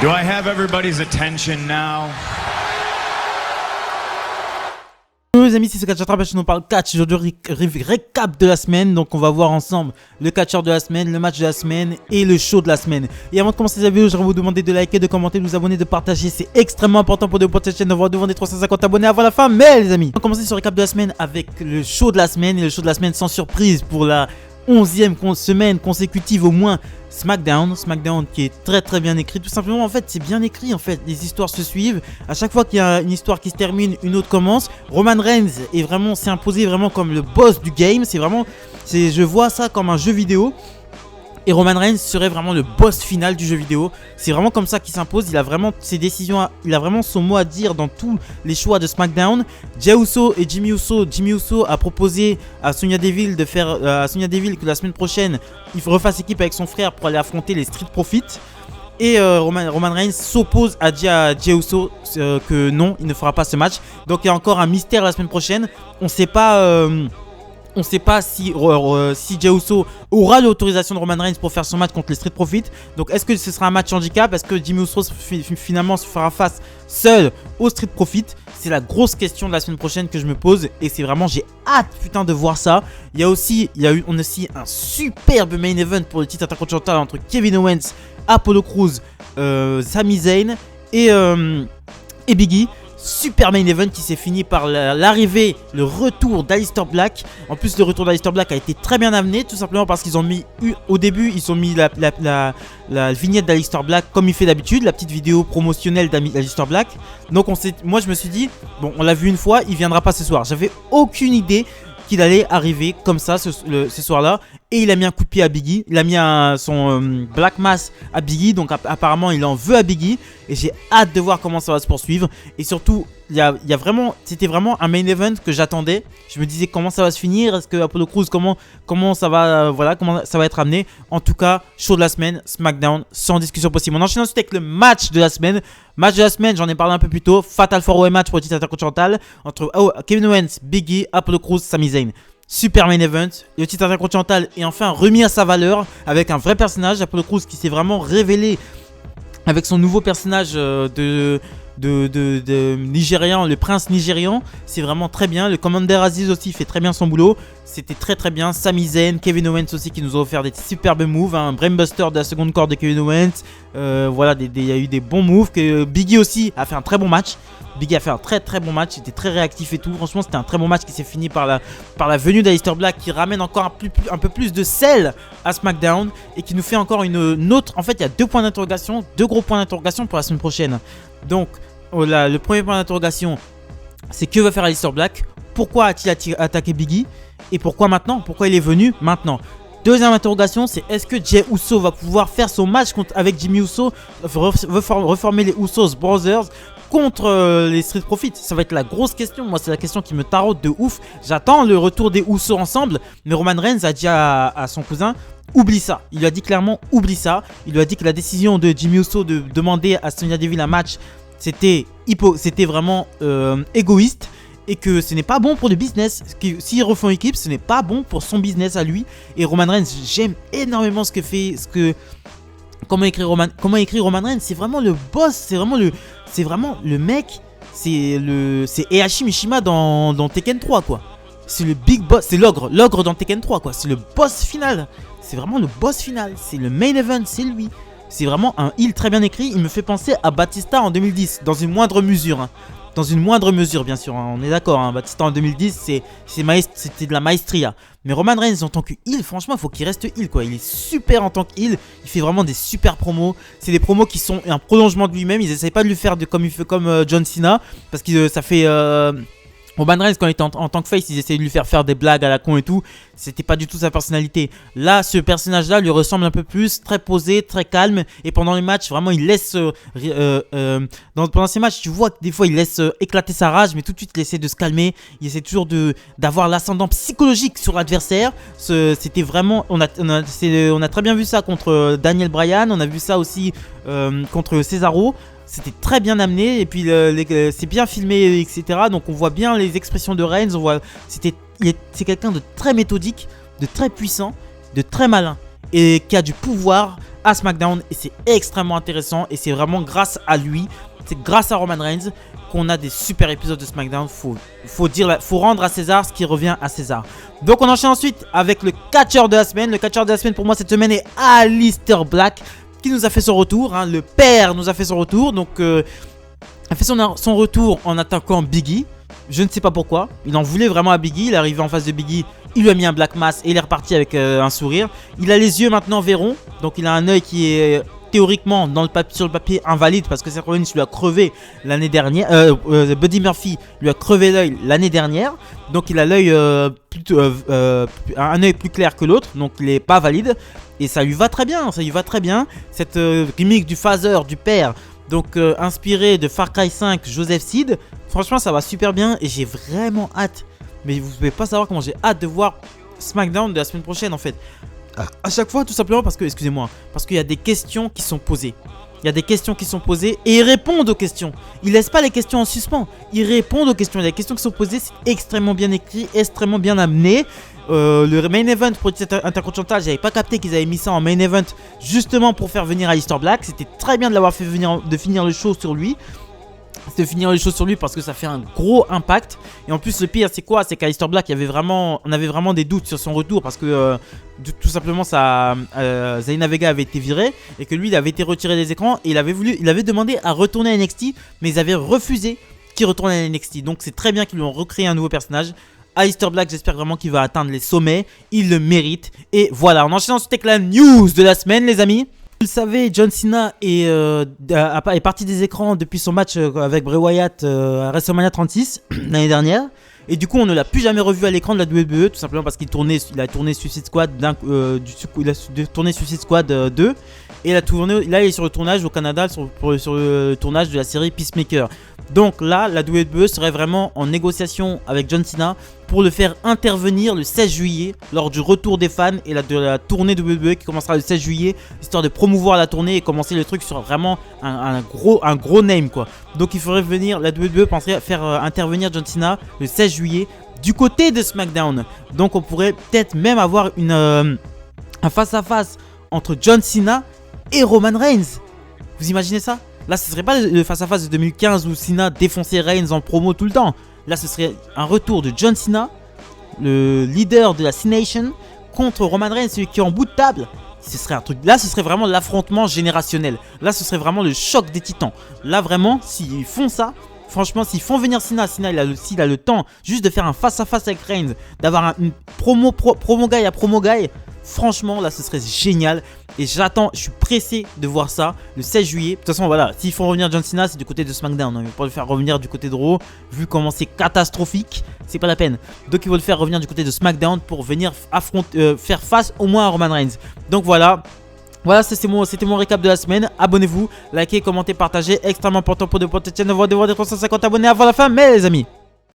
Do I have everybody's attention now? Bonjour les amis, c'est ce catcheur Trapèche, on parle catch. Aujourd'hui, récap de la semaine. Donc on va voir ensemble le catcheur de la semaine, le match de la semaine et le show de la semaine. Et avant de commencer cette vidéo, je vais vous demander de liker, de commenter, de vous abonner, de partager. C'est extrêmement important pour développer cette chaîne. On va demander 350 abonnés avant la fin. Mais les amis, on va commencer sur le récap de la semaine avec le show de la semaine. Et le show de la semaine sans surprise pour la 11e semaine consécutive au moins. SmackDown qui est très bien écrit. Tout simplement, en fait, c'est bien écrit. En fait, les histoires se suivent. À chaque fois qu'il y a une histoire qui se termine, une autre commence. Roman Reigns est vraiment, s'est imposé vraiment comme le boss du game. C'est vraiment, je vois ça comme un jeu vidéo. Et Roman Reigns serait vraiment le boss final du jeu vidéo. C'est vraiment comme ça qu'il s'impose. Il a vraiment ses décisions, il a vraiment son mot à dire dans tous les choix de SmackDown. Jey Uso et Jimmy Uso. Jimmy Uso a proposé à Sonya Deville de faire que la semaine prochaine il refasse équipe avec son frère pour aller affronter les Street Profits. Et Roman Reigns s'oppose à Jey Uso que non, il ne fera pas ce match. Donc il y a encore un mystère la semaine prochaine. On ne sait pas si Jey Uso aura l'autorisation de Roman Reigns pour faire son match contre les Street Profits. Donc est-ce que ce sera un match handicap? Est-ce que Jimmy Uso finalement se fera face seul aux Street Profits? C'est la grosse question de la semaine prochaine que je me pose. Et c'est vraiment, j'ai hâte putain de voir ça. On a aussi un superbe main event pour le titre intercontinental entre Kevin Owens, Apollo Crews, Sami Zayn et Big E. Super main event qui s'est fini par l'arrivée, le retour d'Aleister Black. En plus, le retour d'Aleister Black a été très bien amené, tout simplement parce qu'ils ont mis, au début, ils ont mis la vignette d'Aleister Black comme il fait d'habitude, la petite vidéo promotionnelle d'Aleister Black. Donc moi je me suis dit, bon, on l'a vu une fois, il viendra pas ce soir. J'avais aucune idée qu'il allait arriver comme ça ce soir-là. Et il a mis un coup de pied à Big E. Il a mis son Black Mass à Big E. Donc apparemment il en veut à Big E. Et j'ai hâte de voir comment ça va se poursuivre. Et surtout, c'était vraiment un main event que j'attendais. Je me disais comment ça va se finir. Est-ce que Apollo Crews, comment ça va, comment ça va être amené. En tout cas, show de la semaine, SmackDown, sans discussion possible. On enchaîne ensuite avec le match de la semaine. Match de la semaine, j'en ai parlé un peu plus tôt. Fatal 4-Way match pour le titre intercontinental entre Kevin Owens, Big E, Apollo Crews, Sami Zayn. Super main event, le titre intercontinental est enfin remis à sa valeur avec un vrai personnage, Apollo Crews, qui s'est vraiment révélé avec son nouveau personnage de Nigérian, le prince nigérian. C'est vraiment très bien. Le Commander Aziz aussi fait très bien son boulot. C'était très bien. Sami Zayn, Kevin Owens aussi qui nous ont offert des superbes moves. Un brainbuster de la seconde corde de Kevin Owens. Voilà, il y a eu des bons moves. Big E aussi a fait un très bon match. Big E a fait un très bon match. Il était très réactif et tout. Franchement, c'était un très bon match qui s'est fini par la venue d'Aleister Black qui ramène encore un peu plus de sel à SmackDown et qui nous fait encore une autre. En fait, il y a deux gros points d'interrogation pour la semaine prochaine. Donc, le premier point d'interrogation, c'est que va faire Aleister Black? Pourquoi a-t-il attaqué Big E? Et pourquoi maintenant? Pourquoi il est venu maintenant? Deuxième interrogation, c'est est-ce que Jey Uso va pouvoir faire son match avec Jimmy Uso, reformer les Usos Brothers contre les Street Profits? Ça va être la grosse question. Moi, c'est la question qui me taraude de ouf. J'attends le retour des Usos ensemble. Mais Roman Reigns a dit à son cousin, oublie ça. Il lui a dit clairement, oublie ça. Il lui a dit que la décision de Jimmy Uso de demander à Sonya Deville un match, c'était vraiment égoïste. Et que ce n'est pas bon pour le business. S'ils refont équipe, ce n'est pas bon pour son business à lui. Et Roman Reigns, j'aime énormément comment écrire Roman Reigns. C'est vraiment le boss. C'est vraiment le mec. C'est Heihachi Mishima dans Tekken 3 quoi. C'est le big boss. C'est l'ogre dans Tekken 3 quoi. C'est le boss final. C'est vraiment le boss final. C'est le main event. C'est lui. C'est vraiment un heel très bien écrit. Il me fait penser à Batista en 2010 dans une moindre mesure. Dans une moindre mesure, bien sûr, hein, on est d'accord. Hein, Batista en 2010, c'était de la maestria. Mais Roman Reigns en tant que heel, franchement, il faut qu'il reste heel, quoi. Il est super en tant que heel. Il fait vraiment des super promos. C'est des promos qui sont un prolongement de lui-même. Ils n'essayent pas de lui faire comme John Cena. Parce que ça fait... Roman Reigns, quand il était en tant que face, ils essayaient de lui faire des blagues à la con et tout. C'était pas du tout sa personnalité. Là, ce personnage-là lui ressemble un peu plus, très posé, très calme. Et pendant les matchs, vraiment, il laisse... pendant ces matchs, tu vois que des fois, il laisse éclater sa rage, mais tout de suite, il essaie de se calmer. Il essaie toujours d'avoir l'ascendant psychologique sur l'adversaire. C'était vraiment... On a très bien vu ça contre Daniel Bryan. On a vu ça aussi contre Cesaro. C'était très bien amené et puis c'est bien filmé, etc. Donc on voit bien les expressions de Reigns. C'est quelqu'un de très méthodique, de très puissant, de très malin. et qui a du pouvoir à SmackDown. Et c'est extrêmement intéressant. Et c'est vraiment grâce à lui, c'est grâce à Roman Reigns qu'on a des super épisodes de SmackDown. Faut rendre à César ce qui revient à César. Donc on enchaîne ensuite avec le catcheur de la semaine. Le catcheur de la semaine pour moi cette semaine est Aleister Black, qui nous a fait son retour. Le père nous a fait son retour. Donc a fait son retour en attaquant Big E. Je ne sais pas pourquoi. Il en voulait vraiment à Big E. Il est arrivé en face de Big E. Il lui a mis un Black Mass et il est reparti avec un sourire. Il a les yeux maintenant verrons. Donc il a un œil qui est théoriquement sur le papier invalide, parce que Seth Rollins lui a crevé l'année dernière. Buddy Murphy lui a crevé l'œil l'année dernière. Donc il a l'œil un œil plus clair que l'autre. Donc il n'est pas valide. Et ça lui va très bien. Ça lui va très bien. Cette gimmick du phaser, du père. Donc inspiré de Far Cry 5, Joseph Seed. Franchement ça va super bien. Et j'ai vraiment hâte. Mais vous ne pouvez pas savoir comment j'ai hâte de voir SmackDown de la semaine prochaine en fait. À chaque fois, tout simplement parce que, excusez-moi, parce qu'il y a des questions qui sont posées. Il y a des questions qui sont posées et ils répondent aux questions. Ils laissent pas les questions en suspens. Ils répondent aux questions. Il y a des questions qui sont posées, c'est extrêmement bien écrit, extrêmement bien amené. Le main event pour le titre intercontinental, j'avais pas capté qu'ils avaient mis ça en main event justement pour faire venir Aleister Black. C'était très bien de l'avoir fait venir, de finir le show sur lui. De finir les choses sur lui parce que ça fait un gros impact. Et en plus le pire c'est quoi? C'est qu'Aleister Black on avait vraiment des doutes sur son retour, parce que tout simplement Zelina Vega avait été viré et que lui il avait été retiré des écrans. Et il avait demandé à retourner à NXT, mais ils avaient refusé qu'il retourne à NXT. Donc c'est très bien qu'ils lui ont recréé un nouveau personnage. Aleister Black, j'espère vraiment qu'il va atteindre les sommets. Il le mérite. Et voilà, on enchaîne ensuite avec la news de la semaine les amis. Vous le savez, John Cena est parti des écrans depuis son match avec Bray Wyatt à WrestleMania 36 l'année dernière. Et du coup, on ne l'a plus jamais revu à l'écran de la WWE, tout simplement parce qu'il a tourné Suicide Squad 2. Et là, il est sur le tournage au Canada, sur le tournage de la série Peacemaker. Donc là, la WWE serait vraiment en négociation avec John Cena pour le faire intervenir le 16 juillet lors du retour des fans et de la tournée WWE qui commencera le 16 juillet, histoire de promouvoir la tournée et commencer le truc sur vraiment un gros name quoi. Donc il faudrait venir, la WWE penserait faire intervenir John Cena le 16 juillet du côté de SmackDown. Donc on pourrait peut-être même avoir un face-à-face entre John Cena et Roman Reigns. Vous imaginez ça? Là ce serait pas le face-à-face de 2015 où Cena défonçait Reigns en promo tout le temps. Là ce serait un retour de John Cena, le leader de la C-Nation, contre Roman Reigns, celui qui est en bout de table. Ce serait un truc. Là ce serait vraiment l'affrontement générationnel. Là ce serait vraiment le choc des titans. Là vraiment s'ils font ça, franchement s'ils font venir Cena, s'il a le temps juste de faire un face-à-face avec Reigns, d'avoir une promo guy à promo guy, franchement là ce serait génial. Et je suis pressé de voir ça le 16 juillet. De toute façon voilà, s'ils font revenir John Cena c'est du côté de SmackDown, ils vont pas le faire revenir du côté de Raw. Vu comment c'est catastrophique, c'est pas la peine. Donc ils vont le faire revenir du côté de SmackDown pour venir faire face au moins à Roman Reigns. Donc voilà, c'était mon récap de la semaine. Abonnez-vous, likez, commentez, partagez, extrêmement important pour de potentiels. Nous avons des 350 abonnés avant la fin, mais les amis